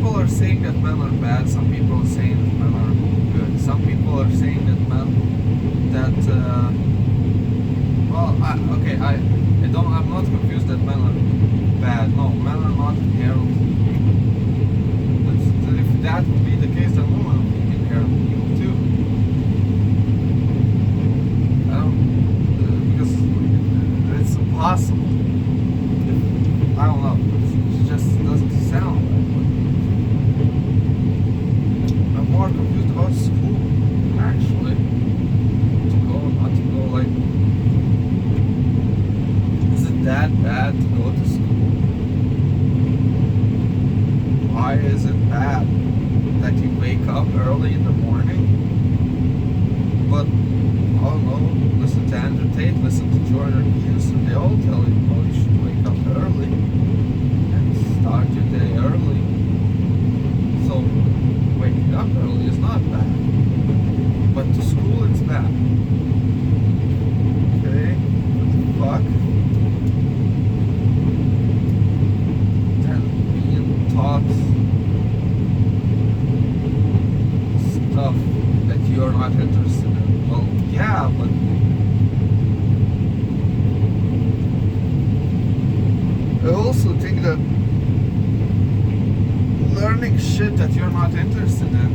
people are saying that men are bad. Some people are saying that men are good. Some people are saying that I'm not confused that men are bad. No, men are not inherently evil. If that would be the case, then women would be inherently evil too. Because it's impossible. I don't know. It just doesn't sound right. I'm more confused about school, actually. To go, not to go, like, is it that bad to go to school? Why is it bad that you wake up early in the morning? But, I don't know, listen to Andrew Tate, listen to Jordan Peterson, they all tell you, oh, you should wake up early and start your day early. So, waking up early is not bad. But to school, it's bad. Okay? What the fuck? Then being taught stuff that you're not interested in. Well, yeah, but I also think that learning shit that you're not interested in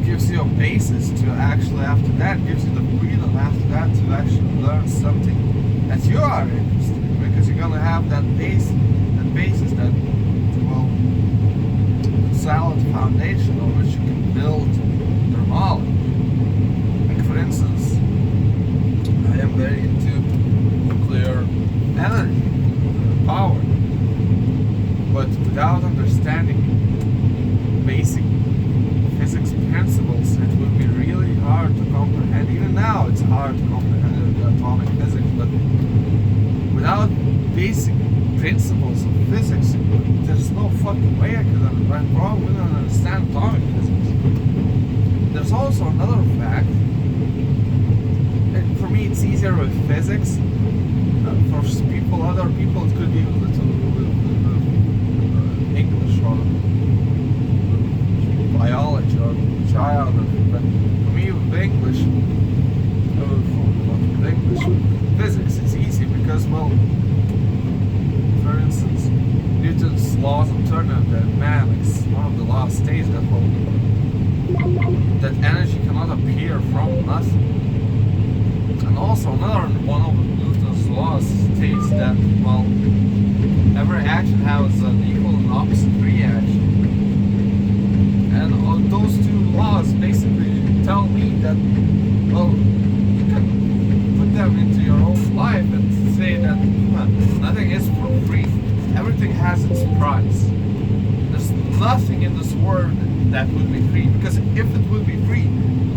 gives you a basis to actually, after that, gives you the freedom after that to actually learn something that you are interested in, because you're gonna have that basis, that, well, solid foundation on which you can build your knowledge. Like, for instance, I am very into nuclear energy, nuclear power, but without understanding basic physics principles, it would be really hard to comprehend. Even now, it's hard to comprehend atomic physics, but without basic principles of physics, there's no fucking way I could probably not understand atomic physics. There's also another fact. For me, it's easier with physics. For people, other people, it could be with English or biology or geography. But for me, with English, physics, it's easy because, well, for instance, Newton's laws of thermodynamics, one of the last states that energy cannot appear from nothing. And also another one of Newton's laws states that, well, every action has an equal and opposite reaction. And those two laws basically tell me that, well, you can put them into your own life and say that nothing is for free. Everything has its price. There's nothing in this world that would be free, because if it would be free,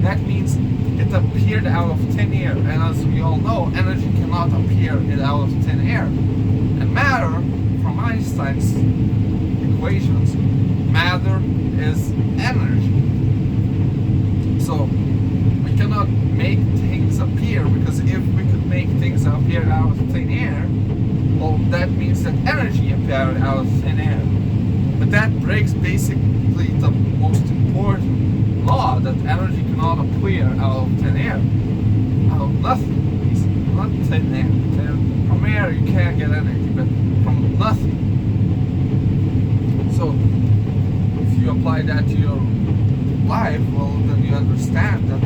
that means it appeared out of thin air. And as we all know, energy cannot appear out of thin air. And matter, from Einstein's equations, matter is energy. So we cannot make things appear, because if we could make things appear out of thin air, well, that means that energy appeared out of thin air. But that breaks basically the most important law, that energy cannot appear out of thin air. Out of nothing, basically. Not thin air. From air you can't get energy, but from nothing. So if you apply that to your life, well, then you understand that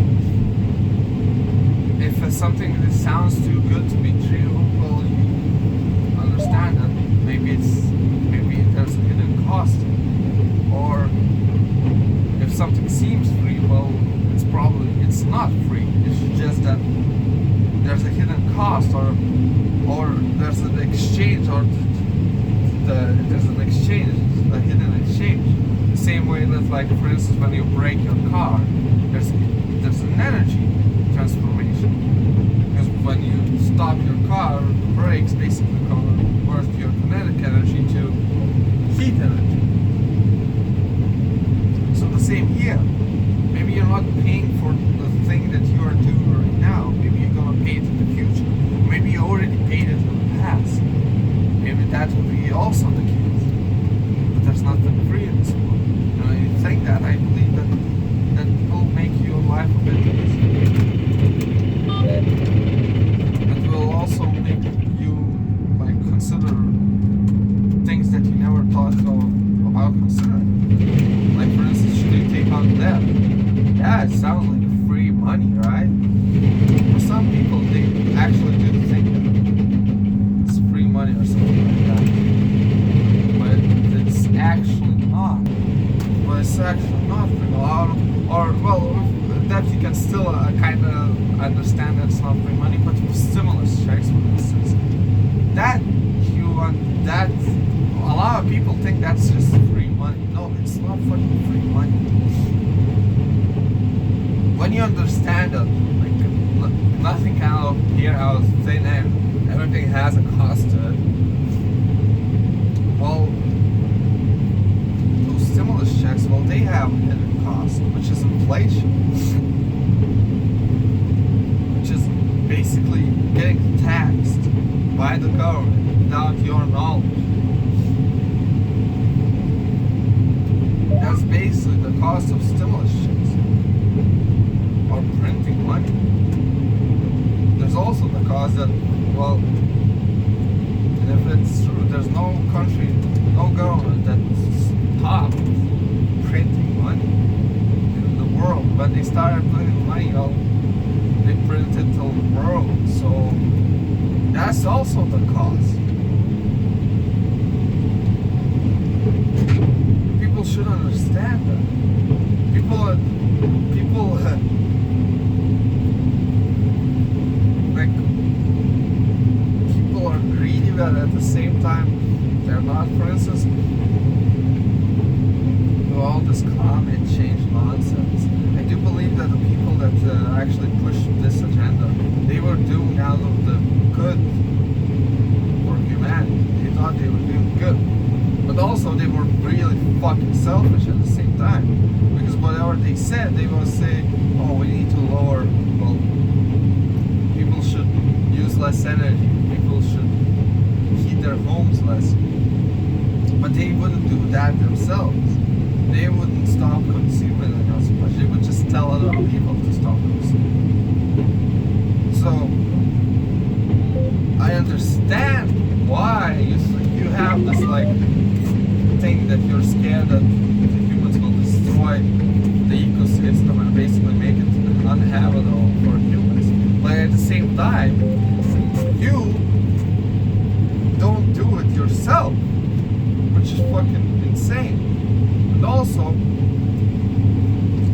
if something that sounds too good to be true, well, you understand that maybe there's a hidden cost. Or if something seems free, well, it's not free. It's just that there's a hidden cost, or there's an exchange, or there's an exchange, a hidden exchange. The same way that, like, for instance, when you break your car, there's an energy transformation. Because when you stop your car, the brakes basically convert your kinetic energy to heat energy. So the same here. Maybe you're not paying for the thing that you are doing right now. Maybe you're gonna pay it in the future. Maybe you already paid it in the past. Maybe that would be also the case. actually not free. Or well, with that you can still kind of understand that it's not free money, but with stimulus checks, for instance, that that a lot of people think that's just free money. No, it's not fucking free money. When you understand that, like, nothing can appear out of thin air, everything has a cost to it. Well, those stimulus checks, well, they have a hidden cost, which is inflation, which is basically getting taxed by the government without your knowledge. That's basically the cost of stimulus checks, or printing money. There's also the cost that, well, and if it's true, there's no country, no government that stopped printing money in the world. When they started printing money, well, they printed till the world. So that's also the cost. People should understand that. People are greedy, but at the same time they're not. For instance, with all this climate change nonsense, I do believe that the people that actually pushed this agenda, they were doing out of the good for humanity. They thought they were doing good, but also they were really fucking selfish at the same time, because whatever they said, they will say, oh, we need to lower, well, people should use less energy, people should heat their homes less, but they wouldn't do that themselves. They wouldn't stop consuming it as much. They would just tell other people to stop consuming. So I understand why you have this like thing that you're scared that the humans will destroy the ecosystem and basically make it uninhabitable for humans. But at the same time, you don't do it yourself, which is fucking insane. And also,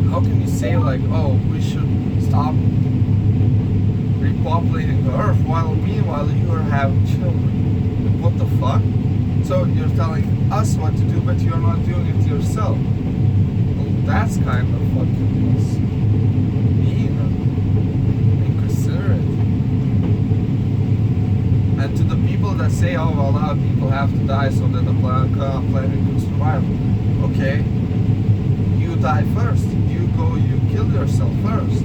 how can you say like, oh, we should stop repopulating the earth while meanwhile you are having children? What the fuck? So you're telling us what to do, but you're not doing it yourself. Well, that's kind of fucking mean and inconsiderate. And to the people that say, oh, a lot of people have to die so that the planet can survive. Okay, you die first. You kill yourself first.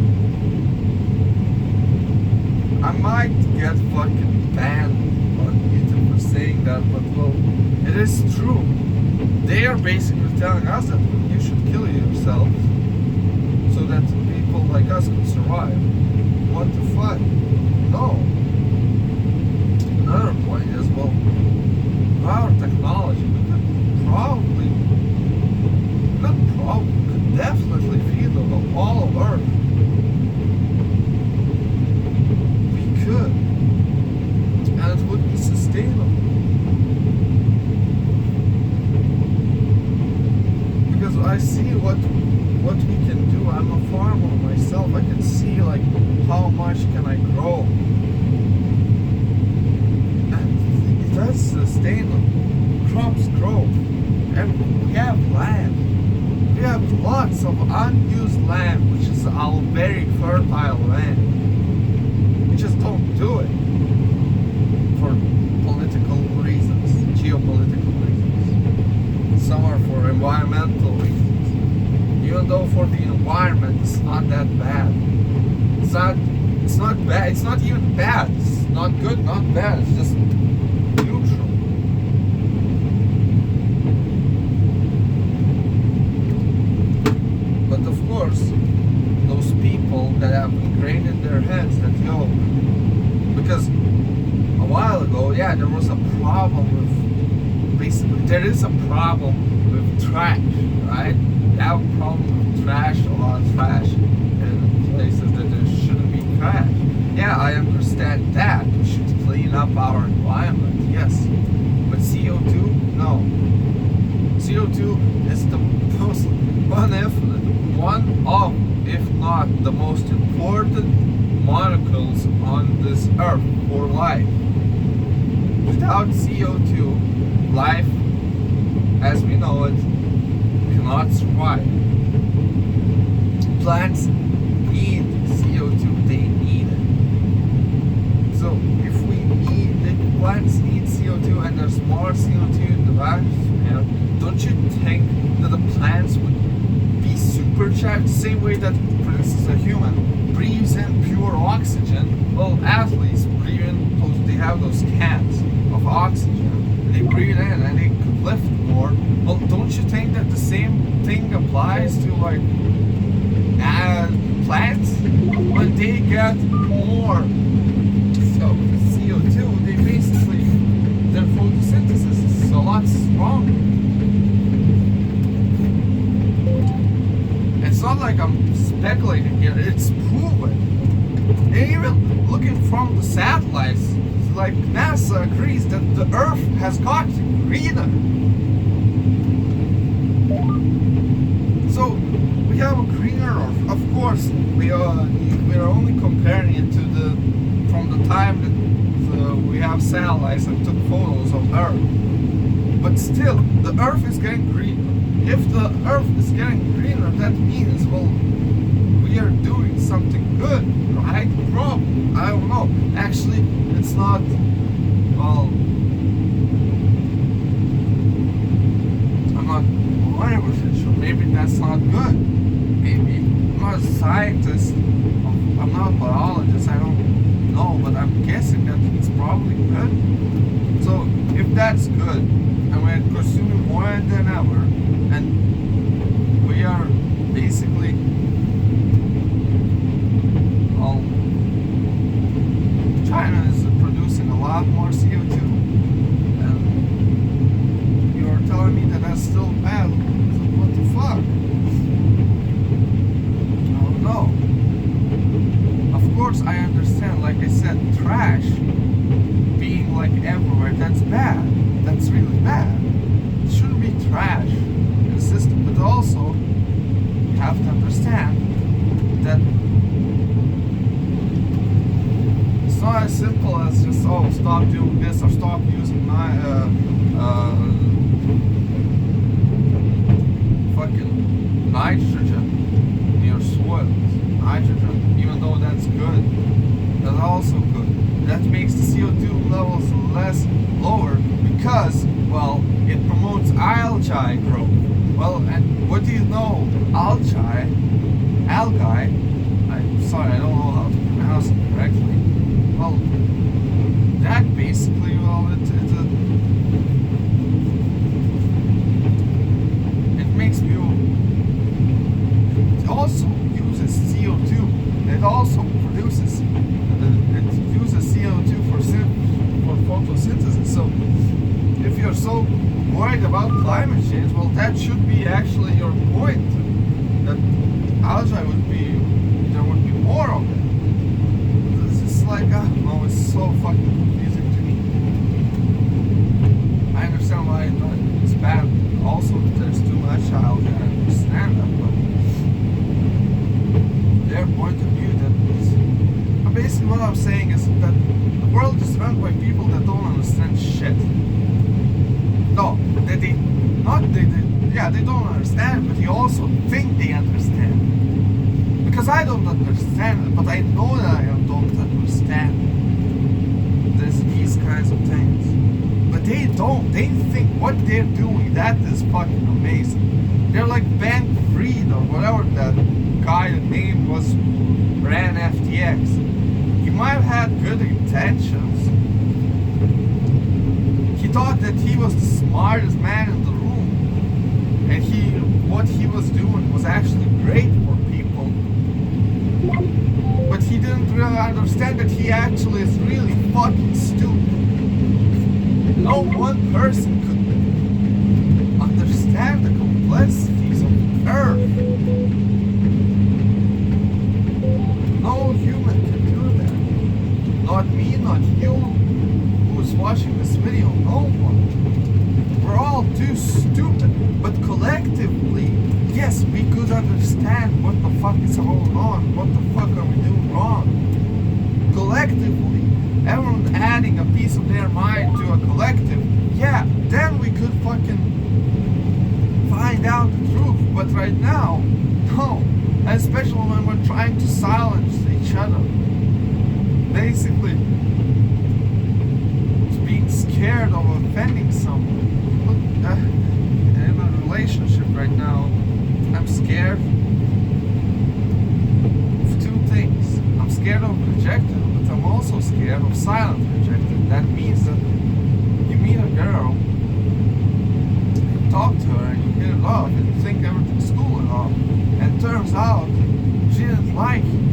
I might get fucking banned on YouTube for saying that, but well, it is true. They are basically telling us that you should kill yourself so that people like us can survive. What the fuck? No. Another point is, well, our technology, we could definitely feed all of Earth. We could. And it would be sustainable. Because I see what we can do. I'm a farmer myself. I can see like how much can I grow. And that's sustainable. Crops grow. And we have land. We have lots of unused land, which is our very fertile land. We just don't do it for political reasons, geopolitical reasons. Some are for environmental reasons. Even though for the environment it's not that bad. It's not bad. It's not even bad. It's not good, not bad. It's just neutral. But of course, those people that have ingrained in their heads that, yo, because a while ago, yeah, there was a problem with, basically, there is a problem with trash, right? They have a problem with trash, a lot of trash in places that there shouldn't be trash. Yeah, I understand that. We should clean up our environment, yes. But CO2, no. CO2 is the one of, if not the most important molecules on this earth for life. Without CO2, life as we know it cannot survive. Plants need CO2, they need it. So if plants need CO2 and there's more CO2 in the atmosphere, don't you think that the plants would be supercharged the same way that, for instance, a human breathes in pure oxygen? Well, athletes breathe in they have those cans of oxygen, and they breathe in and they could lift more. Well, don't you think that the same thing applies to like plants? When they get more CO2, they basically, their photosynthesis is a lot stronger. It's not like I'm speculating here, it's proven. And even looking from the satellites, like NASA agrees that the Earth has got greener. So we have a greener Earth. Of course, we are only comparing it to from the time that we have satellites and took photos of Earth. But still, the Earth is getting greener. If the Earth is getting greener, that means, well, we are doing something good, right? Probably. I don't know. Actually, it's not, well, I'm not 100% sure. Maybe that's not good. Maybe. I'm not a scientist. I'm not a biologist. I don't know, but I'm guessing that it's probably good. So if that's good, and we're consuming more than ever, and we are basically China is producing a lot more CO2, and you're telling me that that's still bad. What the fuck? I don't know. Of course, I understand, like I said, trash being like everywhere, that's bad. That's really bad. It shouldn't be trash in the system, but also you have to understand that it's not as simple as just, oh, stop doing this or stop using fucking nitrogen in your soil. Nitrogen, even though that's good, that's also good. That makes the CO2 levels lower because, well, it promotes algae growth. Well, and what do you know? Algae, I'm sorry, I don't know how to pronounce it correctly. Well, that basically, well, it makes you, it also uses CO2. It also produces, it uses CO2 for photosynthesis. So if you're so worried about climate change, well, that should be actually your point. That algae there would be more of it. It's just like, I don't know, it's so fucking confusing to me. I understand why it's bad also that there's too much algae. I understand that, but their point of view, that basically what I'm saying is that the world is run by people that don't understand shit. No, they don't understand, but they also think they understand. Because I don't understand it, but I know that I don't understand these kinds of things. But they don't. They think what they're doing, that is fucking amazing. They're like Bankman-Fried or whatever that guy name was who ran FTX. He might have had good intentions. He thought that he was the smartest man in the room, and what he was doing was actually great for people. But he didn't really understand that he actually is really fucking stupid. No one person could understand the complexities of the Earth. No human can do that. Not me, not you, who's watching this video, no one. We're all too stupid, but collectively fuck is going on? What the fuck are we doing wrong? Collectively, everyone adding a piece of their mind to a collective, yeah, then we could fucking find out the truth. But right now, no. And especially when we're trying to silence each other. Basically, being scared of offending someone. Look, in a relationship right now, I'm scared of two things. I'm scared of rejection, but I'm also scared of silent rejection. That means that you meet a girl, you talk to her, and you hit it off, and you think everything's cool and all. And it turns out she didn't like you.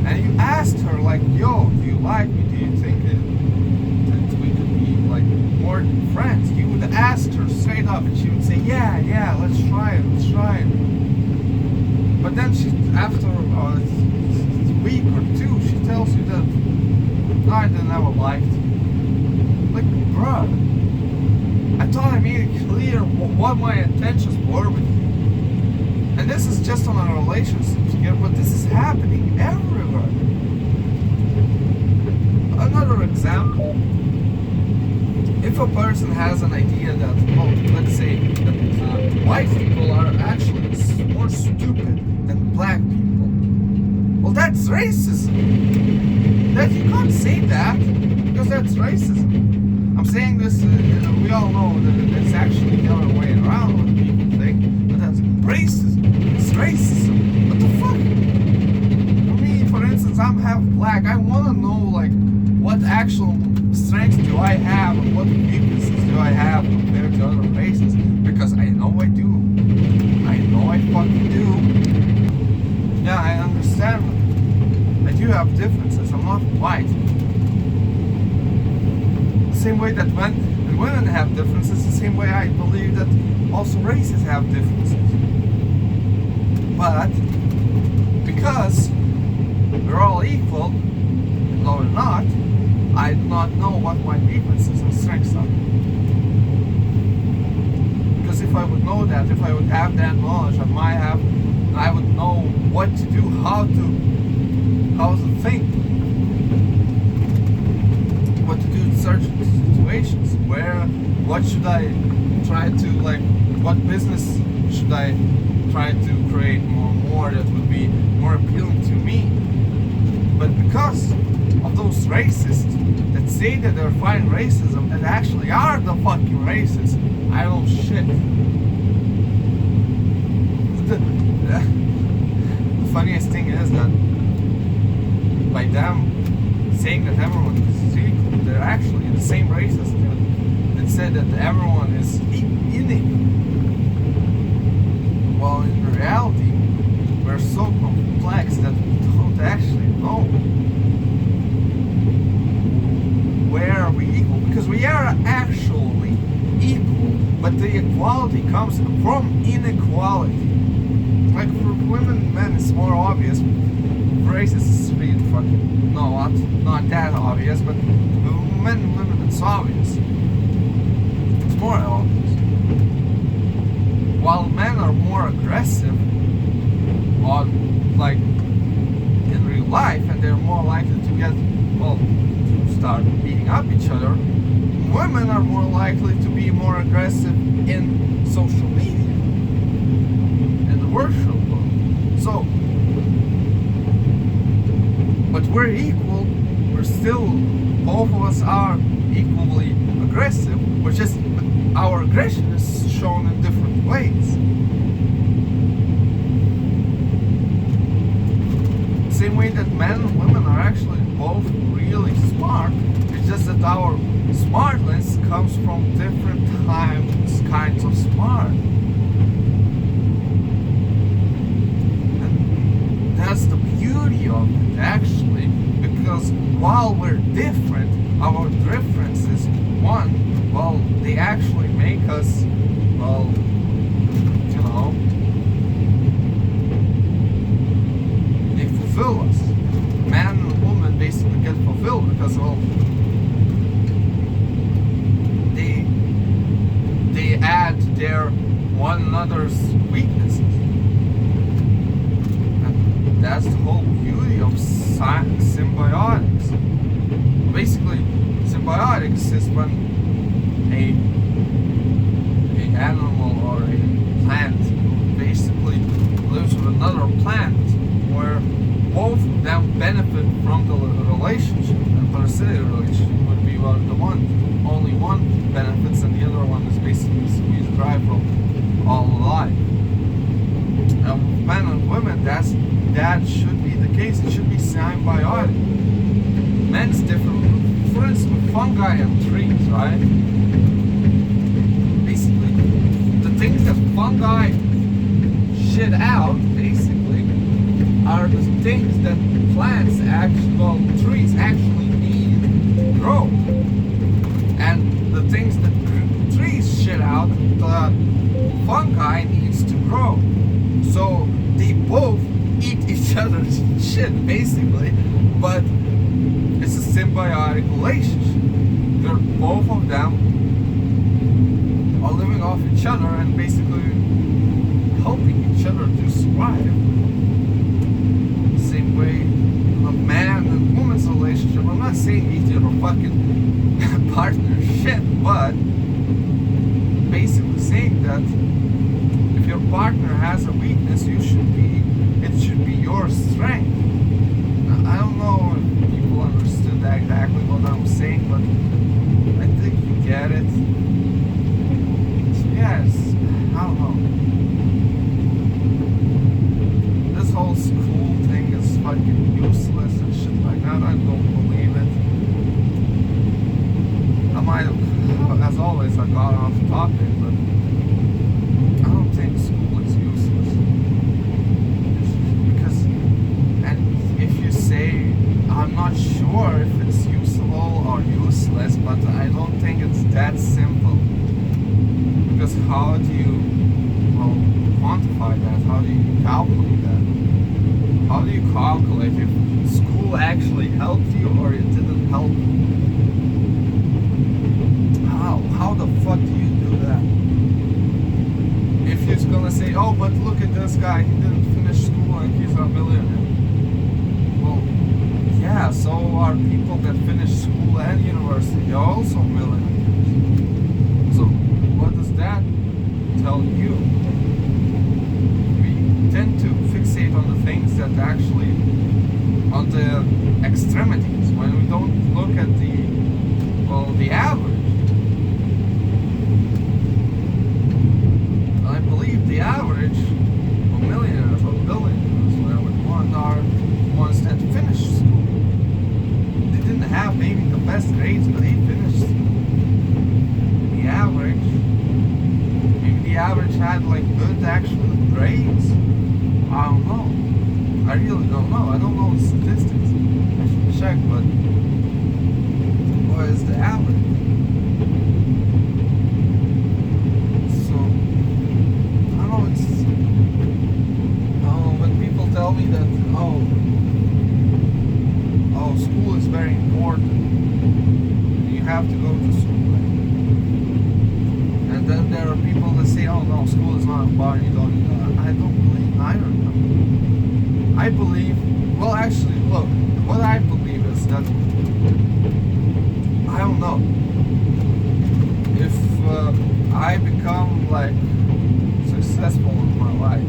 And you asked her, like, yo, do you like me? Do you think that we could be, like, more than friends? You would ask her straight up, and she would say, yeah, let's try it. But then she, after a week or two, she tells you that, no, I never liked you. Like, bruh, I thought I made it clear what my intentions were with you. And this is just on a relationship here, but this is happening everywhere. Another example, if a person has an idea that, well, let's say that white people are actually more stupid than black people, well, that's racism. That you can't say that, because that's racism. I'm saying this, we all know that it's actually the other way around what people think, but that's racism. It's racism. What the fuck? For me, for instance, I'm half black. I want to know, like, what actual strengths do I have and what weaknesses do I have compared to other races, because I know I do. I know I fucking do. Yeah, I understand. I do have differences. I'm not white. The same way that when women have differences, the same way I believe that also races have differences. But because we're all equal, though we're not, I do not know what my weaknesses and strengths are. Because if I would know that, if I would have that knowledge, I would know what to do, how to think, what to do in certain situations, what should I try to, like, what business should I try to create more that would be more appealing to me. But because of those racists that say that they're fighting racism, that actually are the fucking racists, I don't shit. The funniest thing is that by them saying that everyone is equal, they're actually the same racists that said that everyone is unequal. Well, in reality, we're so complex that we don't actually know where are we equal, because we are actually equal, but the equality comes from inequality. Like for women and men it's more obvious, for races it's really fucking not that obvious, but men and women it's obvious. It's more obvious. While men are more aggressive on, like, in real life, and they're more likely to get, well, to start beating up each other, women are more likely to be more aggressive in social media, in the workshop world. So, but we're equal, we're still, both of us are equally aggressive, we're just, our aggression is shown in different ways. Same way that men and women are actually both really smart, it's just that our smartness comes from different kinds of smart. And that's the beauty of it, actually, because while we're different, our differences, well, they actually make us, well, you know, they fulfill us. Man and woman basically get fulfilled because, well, they add their one another's weaknesses. And That's the whole beauty of symbiotics. Basically, symbiotics is when a animal or a plant basically lives with another plant, where both of them benefit from the relationship. And parasitic relationship would be where only one benefits and the other one is basically squeezed dry from all life. And with men and women, that should be the case. It should be symbiotic. Men's different. For instance, with fungi and trees, right? Basically, the things that fungi shit out, basically, are the things that plants trees actually need to grow. And the things that trees shit out, the fungi needs to grow. So they both eat each other's shit, basically, but it's a symbiotic relationship. They're both of them are living off each other and basically helping each other to survive. Same way a man and woman's relationship. I'm not saying eat your fucking partner shit, but basically saying that if your partner has a weakness, it should be your strength. I don't know if people understood exactly what I'm saying, but I think you get it. So yes, I don't know. This whole school thing is fucking useless and shit like that. I don't believe it. I might have, as always, I got off topic, but I don't think school is useless. Because, and if you say, I'm not sure if it's useful or useless, but I don't think it's that simple. Because how do you quantify that? How do you calculate that? How do you calculate if school actually helped you or it didn't help you? How the fuck do you do that? If you're gonna say, oh, but look at this guy, he didn't finish school and he's a millionaire. Well, yeah, so are people that finish school and university. They're also millionaires. So what does that tell you? We tend to fixate on the things that actually, on the extremities, when we don't look at the average. I believe the average of millionaires or billionaires, whatever you want, are ones that finished school. They didn't have maybe the best grades, but they finished school. The average, maybe the average had like good actual grades. I don't know. I really don't know. I don't know the statistics. I should check, but what is the average? So, I don't know, when people tell me that, school is very important, you have to go to school. And then there are people that say, oh no, school is not important, you don't need that. I don't believe either of them. I believe, well actually, look, what I believe is that, I don't know, if I become like successful in my life,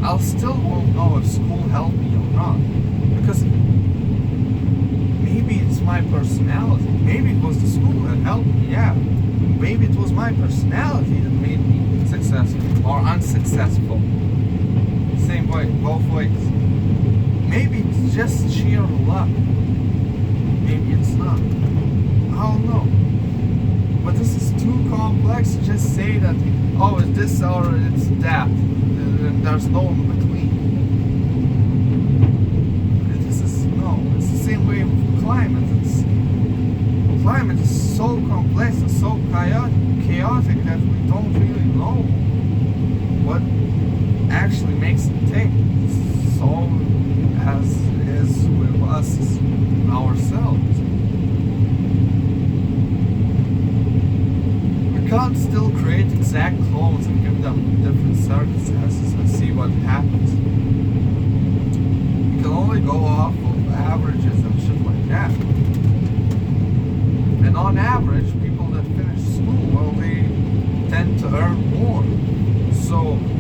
I'll still won't know if school helped me or not, because maybe it's my personality, maybe it was the school that helped me, yeah, maybe it was my personality that made me successful or unsuccessful, same way, both ways. Maybe it's just sheer luck, maybe it's not, I don't know. But this is too complex to just say that, oh, it's this or it's that, and there's no in between. It's the same way with climate. Climate is so complex and so chaotic that we don't really know what actually makes it tick. So as is with us ourselves. We can't still create exact clones and give them different circumstances and see what happens. So